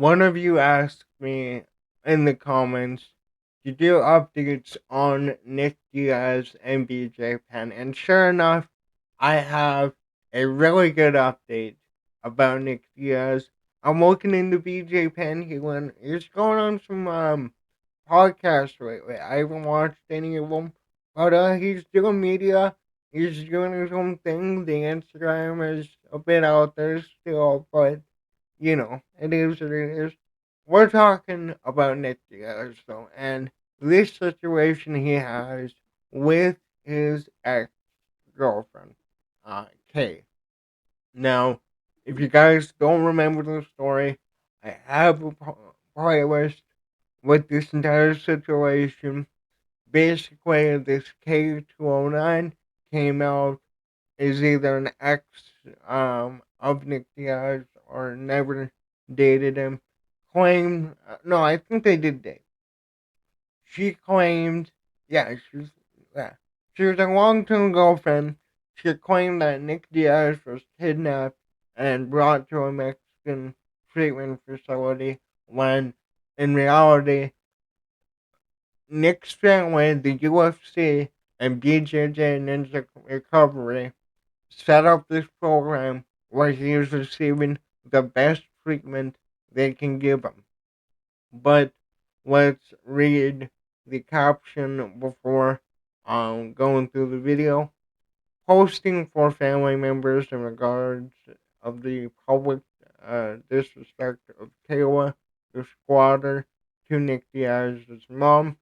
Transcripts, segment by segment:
one of you asked me in the comments to do updates on Nick Diaz and BJ Penn, and sure enough, I have a really good update about Nick Diaz. I'm looking into BJ Penn. He's going on some podcasts lately. I haven't watched any of them, but he's doing media. He's doing his own thing. The Instagram is a bit out there still, but it is what it is. We're talking about Nick Diaz, though, and this situation he has with his ex girlfriend, Kay. Now, if you guys don't remember the story, I have a playlist with this entire situation. Basically, this K209 came out is either an ex of Nick Diaz or never dated him. Claimed no, I think they did date. She claimed, yeah, yeah, she was a long-term girlfriend. She claimed that Nick Diaz was kidnapped and brought to a Mexican treatment facility when, in reality, Nick's family, the UFC, and bjjninjarecovery Recovery set up this program where he is receiving the best treatment they can give him. But let's read the caption before going through the video. Posting for family members in regards of the public disrespect of Kayla, the squatter, to Nick Diaz's mom.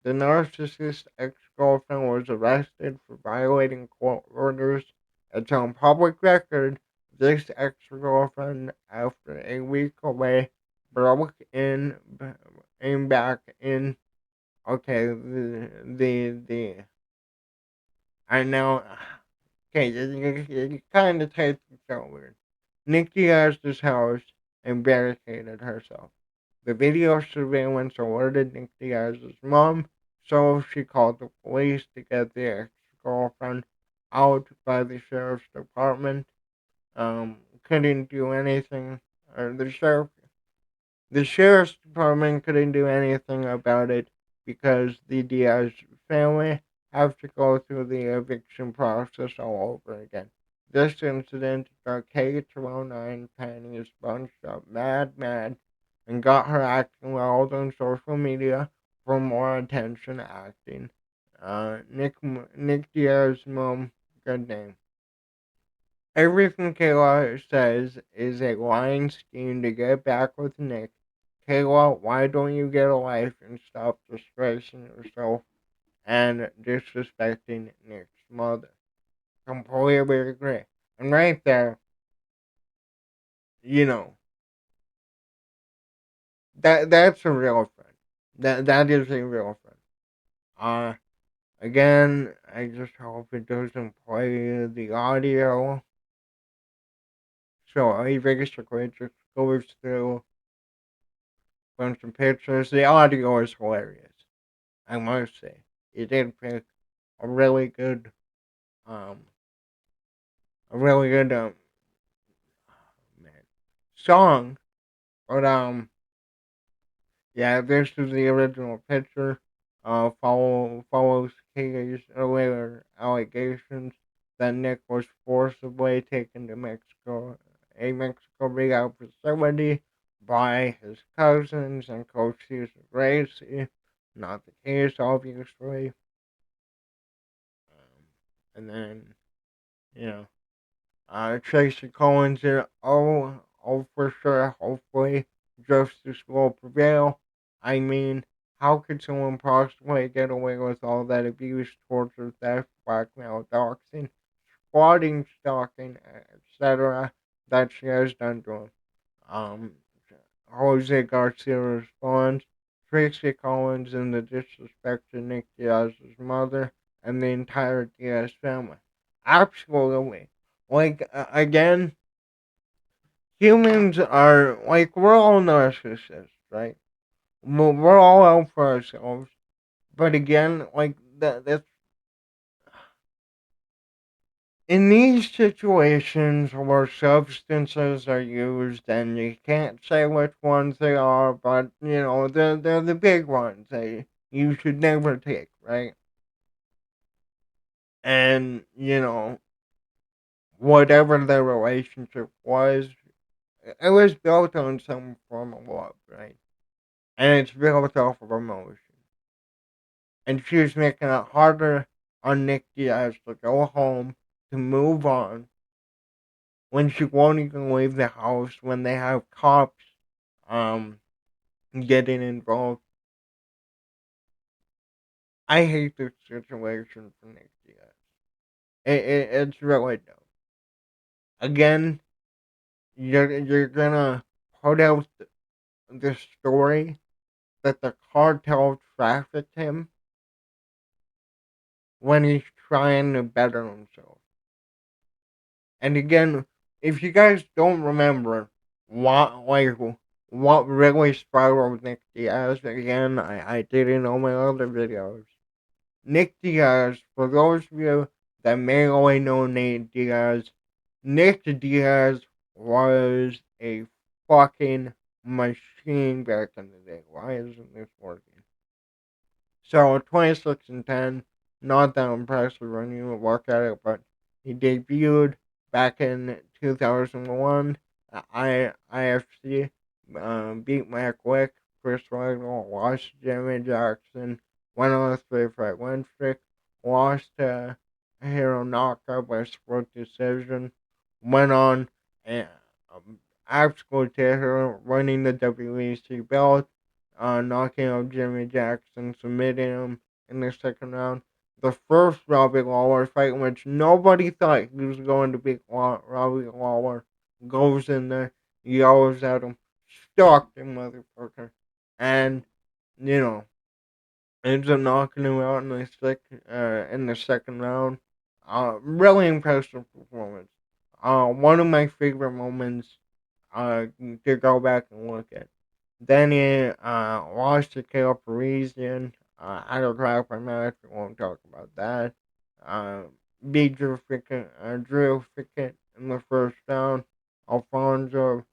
The narcissist ex-girlfriend was arrested for violating court orders. It's on public record. This ex-girlfriend, after a week away, broke in back in. Okay, the I know. Okay, you kind of typed it so weird. Nikki Diaz's house and barricaded herself. The video surveillance alerted Nick Diaz's mom, so she called the police to get the ex-girlfriend out by the sheriff's department. Couldn't do anything, or the sheriff's department couldn't do anything about it because the Diaz family have to go through the eviction process all over again. This incident got K209 panties bunched up mad, and got her acting wild on social media for more attention acting. Nick Diaz's mom, good name. Everything Kayla says is a lying scheme to get back with Nick. Kayla, why don't you get a life and stop disgracing yourself and disrespecting Nick's mother? Completely agree. And right there, you know, that's a real friend. That is a real friend. Uh Again, I just hope it doesn't play the audio. So he basically just goes through a bunch of pictures. The audio is hilarious, I must say. He did pick a really good, um, a really good, man, song. But yeah, this is the original picture. Follows Kay's earlier allegations that Nick was forcibly taken to a Mexico rehab facility by his cousins and Coach Cesar Gracie. Not the case, obviously. And then, you know, Tracy Collins here. Oh, for sure. Hopefully, justice will prevail. I mean, how could someone possibly get away with all that abuse, torture, theft, blackmail, doxing, squatting, stalking, etc. that she has done to him? Um, Jose Garcia responds. Tracy Collins and the disrespect to Nick Diaz's mother and the entire Diaz family. Absolutely. Like, again, humans are, like, we're all narcissists, right? We're all out for ourselves. But again, like, that's In these situations where substances are used, and you can't say which ones they are, but they're the big ones you should never take, right? And whatever the relationship was, it was built on some form of love, right? And it's built off of emotion. And she was making it harder on Nick Diaz to go home, to move on, when she won't even leave the house, when they have cops um getting involved. I hate this situation for Nick Diaz. It's really dumb. Again, you're gonna put out the story that the cartel trafficked him when he's trying to better himself. And again, if you guys don't remember what really spiraled Nick Diaz, again, I did it in all my other videos. Nick Diaz, for those of you that may only know Nate Diaz, Nick Diaz was a fucking machine back in the day. Why isn't this working? So 26 and 10, not that impressive when you look at it, but he debuted back in 2001. IFC, beat Mac Wick, Chris Weigel, lost to Jimmy Jackson, went on a 3-fight win streak, lost to Hironaka by split decision, went on an absolute terror, winning the WEC belt, knocking out Jimmy Jackson, submitting him in the second round. The first Robbie Lawler fight, which nobody thought he was going to beat Robbie Lawler, goes in there, yells at him, "Stalk him, motherfucker," and you know ends up knocking him out in the second round. Really impressive performance. One of my favorite moments to go back and look at. Then he lost to Kale Parisian. I don't talk about match. We won't talk about that. Uh, beat Drew Fickett in the first round. Alfonso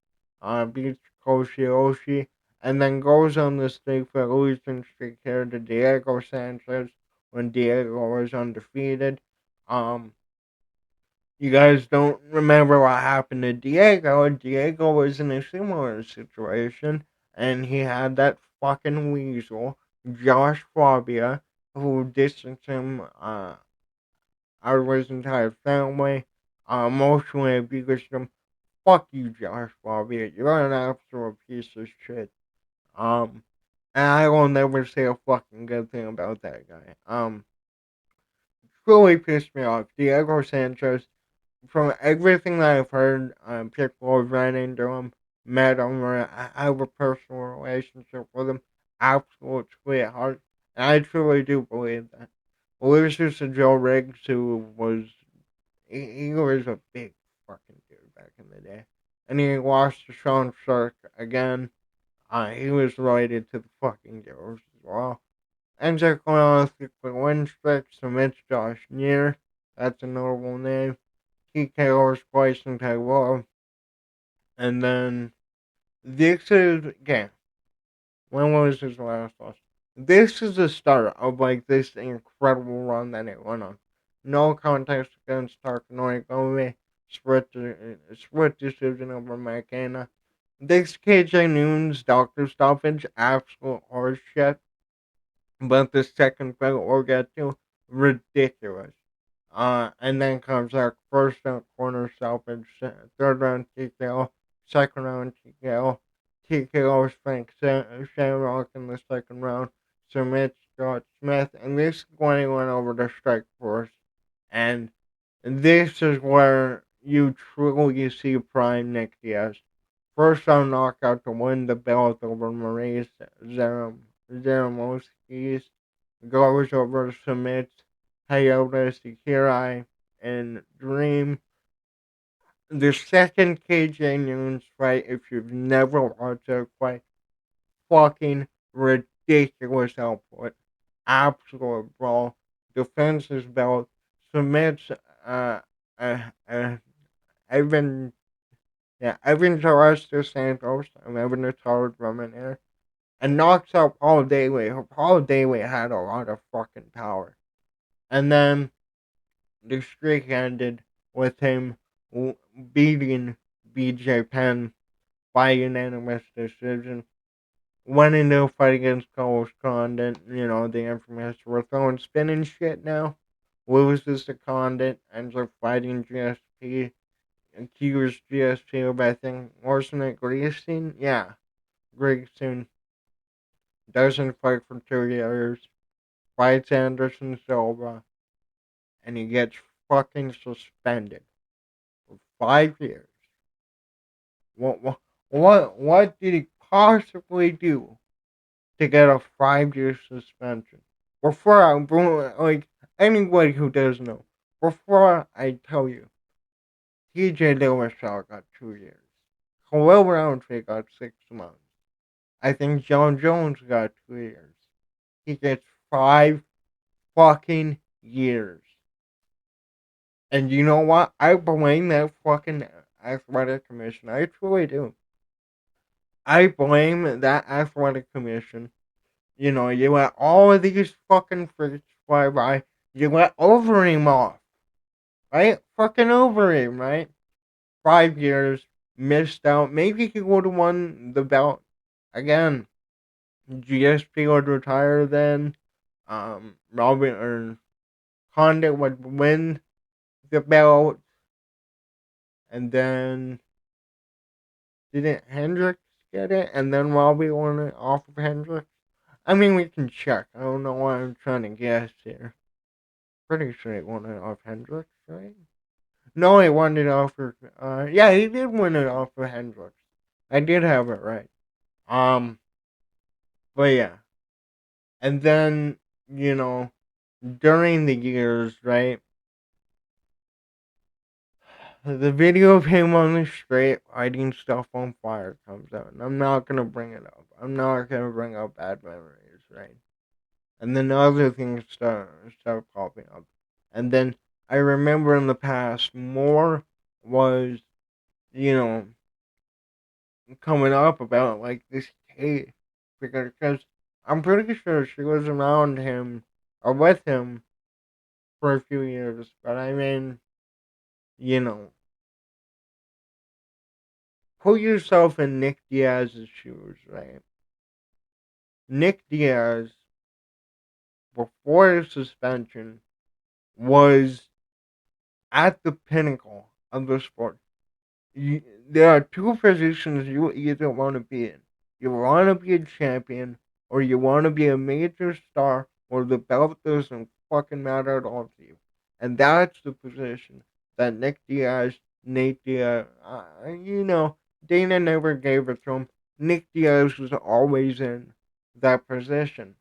beats Koshioshi. And then goes on the streak for losing streak here to Diego Sanchez when Diego was undefeated. Um, you guys don't remember what happened to Diego. Diego was in a similar situation, and he had that fucking weasel, Josh Fabia, who distanced him out of his entire family, emotionally abused him. Fuck you, Josh Fabia. You're an absolute piece of shit. Um, and I will never say a fucking good thing about that guy. Truly pissed me off. Diego Sanchez, from everything that I've heard, people have ran into him, met him, or I have a personal relationship with him. Absolute sweetheart. And I truly do believe that. Loses to Joe Riggs, who was, he was a big fucking dude back in the day. And he lost to Sean Shark again. He was related to the fucking Joes as well. Ends up going on a 6-win streak, submits Josh Neer. That's a notable name. TKO's twice in Taiwan. And then this is okay. When was his last loss? This is the start of like this incredible run that it went on. No contest against Takanori split decision over McKenna. This KJ Noon's doctor stoppage, absolute horseshit. But the second fight we'll get to, ridiculous. And then comes our first round corner stoppage, third round TKO, second round TKO. TKO Frank Shamrock in the second round, submits Scott Smith, and this is when he went over to Strike Force. And this is where you truly see prime Nick Diaz. First round knockout to win the belt over Maurice Zaramoskis. Goes over to submit Toyota Sekirai and Dream. The second KJ Noons fight, if you've never watched it, quite fucking ridiculous output. Absolute brawl. Defends his belt. Submits uh, uh, Ivan, yeah, Ivan Torres dos Santos, I'm having a solid woman there, and knocks out Paul Daly. Paul Daly had a lot of fucking power. And then the streak ended with him beating BJ Penn by unanimous decision. Went into a fight against Carlos Condit, the infamous we're throwing spinning shit now. Loses to Condit, ends up fighting GSP, accused GSP of, I think, wasn't it Grayson? Yeah, Grayson doesn't fight for 2 years, fights Anderson Silva, and he gets fucking suspended for 5 years. What did he possibly do to get a 5 year suspension? Before like anybody who does know, before I tell you, TJ Dillashaw got 2 years. Khalil Roundtree got 6 months. I think John Jones got 2 years. He gets 5 fucking years. And you know what? I blame that fucking athletic commission. I truly do. I blame that athletic commission. You let all of these fucking freaks fly by. You let Overeem off. Right? Fucking Overeem, right? 5 years. Missed out. Maybe he would have won the belt. Again, GSP would retire then. Robin or Condit would win the belt. And then didn't Hendricks get it? And then Robbie won it off of Hendricks? I mean, we can check. I don't know why I'm trying to guess here. Pretty sure he won it off Hendricks, right? No, he won it off of, yeah, he did win it off of Hendricks. I did have it right. Um, but yeah. And then, you know, during the years, right? The video of him on the street lighting stuff on fire comes out, and I'm not gonna bring it up. I'm not gonna bring up bad memories, right? And then other things start popping up, and then I remember in the past more was, you know, coming up about like this Kate, because I'm pretty sure she was around him or with him for a few years, but I mean, you know, put yourself in Nick Diaz's shoes, right? Nick Diaz, before his suspension, was at the pinnacle of the sport. There are two positions you either want to be in. You want to be a champion, or you want to be a major star, or the belt doesn't fucking matter at all to you. And that's the position that Nick Diaz, Nate Diaz, Dana never gave it to him. Nick Diaz was always in that position.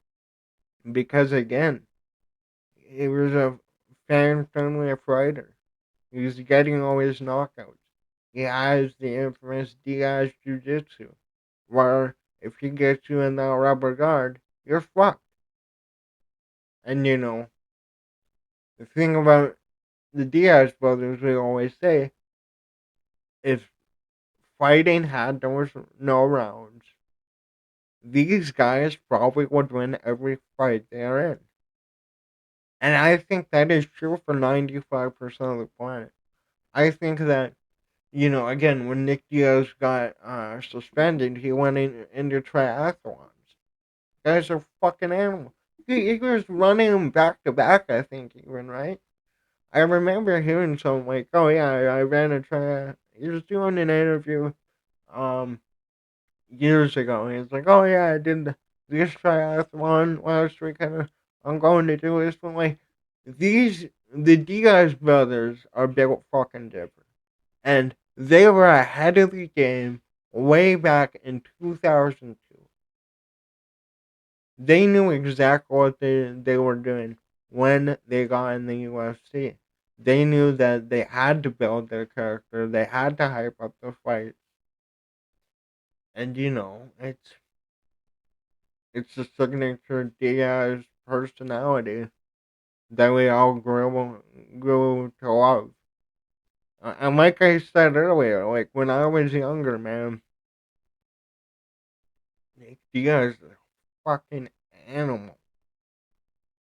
Because again, he was a fan friendly fighter. He was getting all his knockouts. He has the infamous Diaz Jiu Jitsu, where if he gets you in that rubber guard, you're fucked. And the thing about the Diaz brothers, we always say, if fighting had no rounds, these guys probably would win every fight they're in. And I think that is true for 95% of the planet. I think that, again, when Nick Diaz got suspended, he went into triathlons. Guys are fucking animals. He was running them back to back, I think, even, right? I remember hearing something like, oh, yeah, I ran a triathlon. He was doing an interview um, years ago. He was like, oh, yeah, I did this triathlon last week. I'm going to do this one. Like, the Diaz brothers are built fucking different. And they were ahead of the game way back in 2002. They knew exactly what they were doing when they got in the UFC. They knew that they had to build their character, they had to hype up the fight. And it's the signature Diaz personality that we all grew to love. And like I said earlier, like when I was younger, man, Nick Diaz is a fucking animal.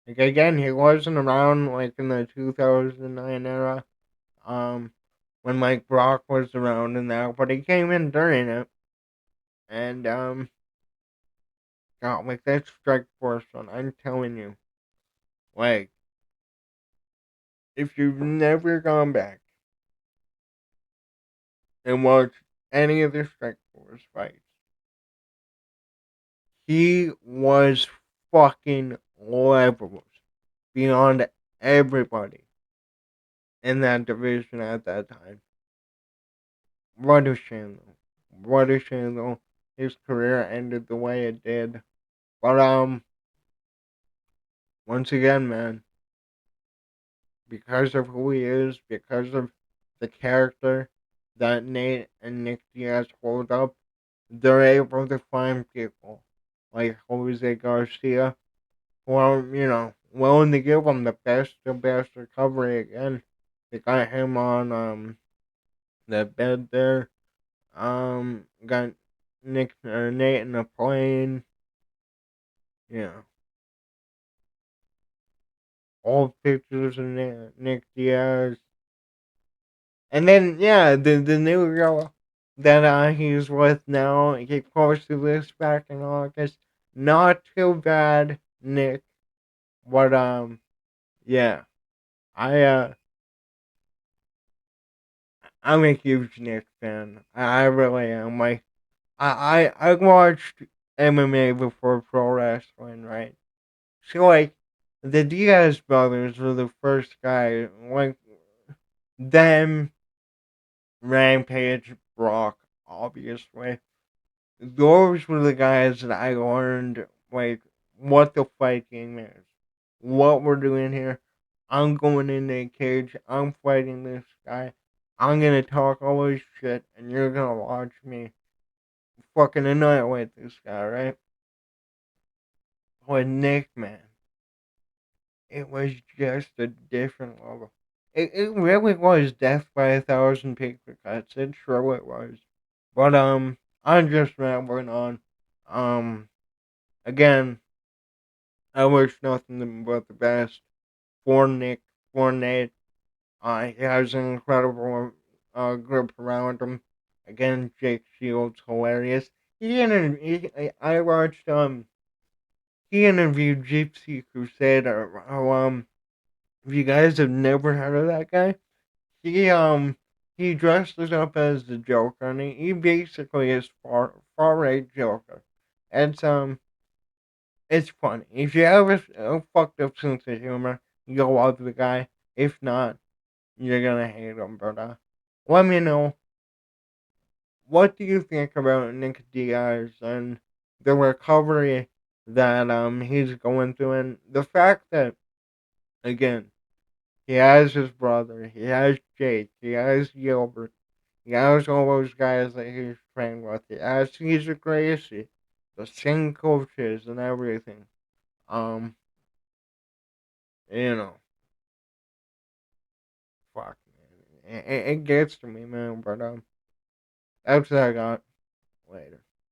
Like again, he wasn't around like in the 2009 era, um, when like Brock was around and that, but he came in during it, and God, like that Strike Force one, I'm telling you, like if you've never gone back and watched any of the Strike Force fights, he was fucking levels beyond everybody in that division at that time. What a shame, though. What a shame, though. His career ended the way it did. But once again, man, because of who he is, because of the character that Nate and Nick Diaz hold up, they're able to find people like Jose Garcia who are, willing to give him the best recovery again. They got him on the bed there. Got Nick or Nate in a plane. Yeah, old pictures of Nick Diaz, and then yeah, the new girl that he's with now. He posted this back in August. Not too bad, Nick. But yeah, I I'm a huge Nick fan. I really am. Like I watched MMA before pro wrestling, right? So like the Diaz brothers were the first guy, like them, Rampage, Brock, obviously. Those were the guys that I learned like what the fight game is, what we're doing here. I'm going in the cage. I'm fighting this guy. I'm gonna talk all this shit, and you're gonna watch me fucking annihilate this guy, right? With Nick, man, it was just a different level. It really was death by a thousand paper cuts. It sure it was. But I'm just rambling on. Um, again, I wish nothing but the best for Nick, for Nate. He has an incredible group around him. Again, Jake Shields, hilarious. I watched he interviewed Gypsy Crusader. If you guys have never heard of that guy, he dresses up as the Joker, and he basically is far right Joker. It's it's funny. If you have a fucked up sense of humor, you'll love the guy. If not, you're gonna hate him. But let me know, what do you think about Nick Diaz and the recovery that he's going through, and the fact that again he has his brother, he has Jake, he has Gilbert, he has all those guys that he's trained with, he has Caesar Gracie, the same coaches and everything. Um, you know, fuck, man. It gets to me, man. But that's what I got. Later.